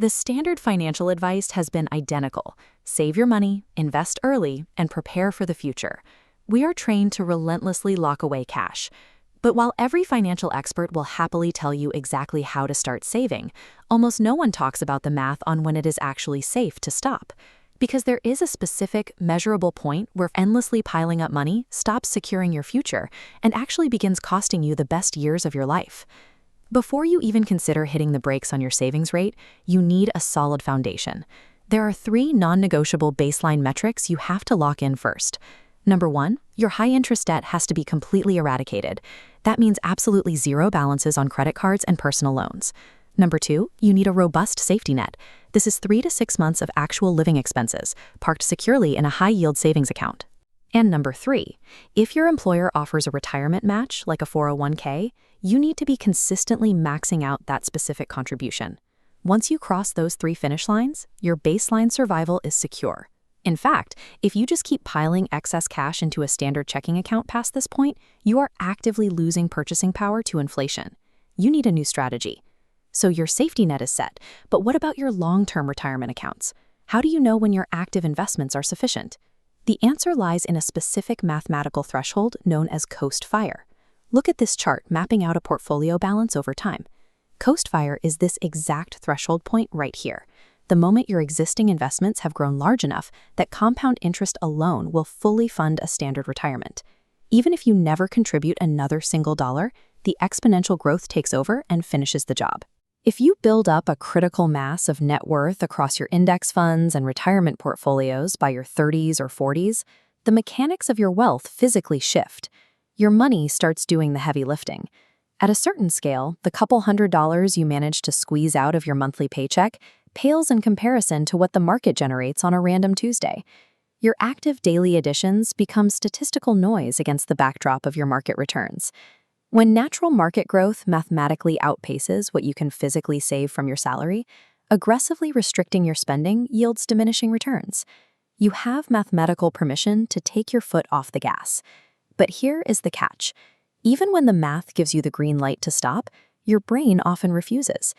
The standard financial advice has been identical: save your money, invest early, and prepare for the future. We are trained to relentlessly lock away cash. But while every financial expert will happily tell you exactly how to start saving, almost no one talks about the math on when it is actually safe to stop. Because there is a specific, measurable point where endlessly piling up money stops securing your future and actually begins costing you the best years of your life. Before you even consider hitting the brakes on your savings rate, you need a solid foundation. There are 3 non-negotiable baseline metrics you have to lock in first. Number 1, your high-interest debt has to be completely eradicated. That means absolutely zero balances on credit cards and personal loans. Number 2, you need a robust safety net. This is 3 to 6 months of actual living expenses, parked securely in a high-yield savings account. And number 3, if your employer offers a retirement match, like a 401k, you need to be consistently maxing out that specific contribution. Once you cross those 3 finish lines, your baseline survival is secure. In fact, if you just keep piling excess cash into a standard checking account past this point, you are actively losing purchasing power to inflation. You need a new strategy. So your safety net is set, but what about your long-term retirement accounts? How do you know when your active investments are sufficient? The answer lies in a specific mathematical threshold known as coast fire. Look at this chart mapping out a portfolio balance over time. Coast fire is this exact threshold point right here. The moment your existing investments have grown large enough that compound interest alone will fully fund a standard retirement. Even if you never contribute another single dollar, the exponential growth takes over and finishes the job. If you build up a critical mass of net worth across your index funds and retirement portfolios by your 30s or 40s, the mechanics of your wealth physically shift. Your money starts doing the heavy lifting. At a certain scale, the couple $100s you manage to squeeze out of your monthly paycheck pales in comparison to what the market generates on a random Tuesday. Your active daily additions become statistical noise against the backdrop of your market returns. When natural market growth mathematically outpaces what you can physically save from your salary, aggressively restricting your spending yields diminishing returns. You have mathematical permission to take your foot off the gas. But here is the catch. Even when the math gives you the green light to stop, your brain often refuses.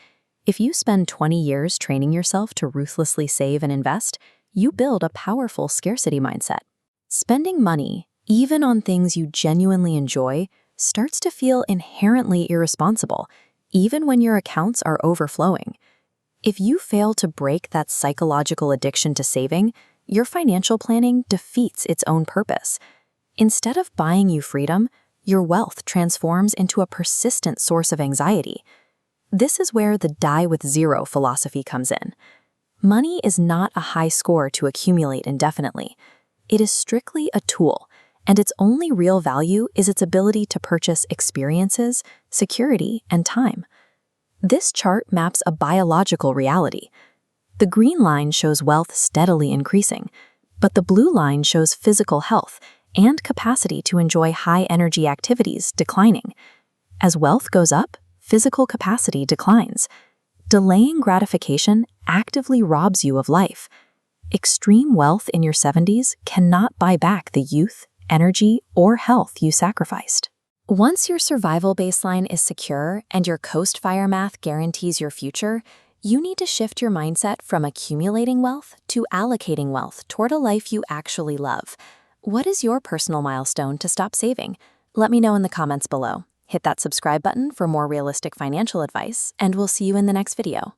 If you spend 20 years training yourself to ruthlessly save and invest, you build a powerful scarcity mindset. Spending money, even on things you genuinely enjoy, starts to feel inherently irresponsible, even when your accounts are overflowing. If you fail to break that psychological addiction to saving, your financial planning defeats its own purpose. Instead of buying you freedom, your wealth transforms into a persistent source of anxiety. This is where the die with zero philosophy comes in. Money is not a high score to accumulate indefinitely. It is strictly a tool, and its only real value is its ability to purchase experiences, security, and time. This chart maps a biological reality. The green line shows wealth steadily increasing, but the blue line shows physical health and capacity to enjoy high-energy activities declining. As wealth goes up, physical capacity declines. Delaying gratification actively robs you of life. Extreme wealth in your 70s cannot buy back the youth, energy, or health you sacrificed. Once your survival baseline is secure and your coast fire math guarantees your future, you need to shift your mindset from accumulating wealth to allocating wealth toward a life you actually love. What is your personal milestone to stop saving? Let me know in the comments below. Hit that subscribe button for more realistic financial advice, and we'll see you in the next video.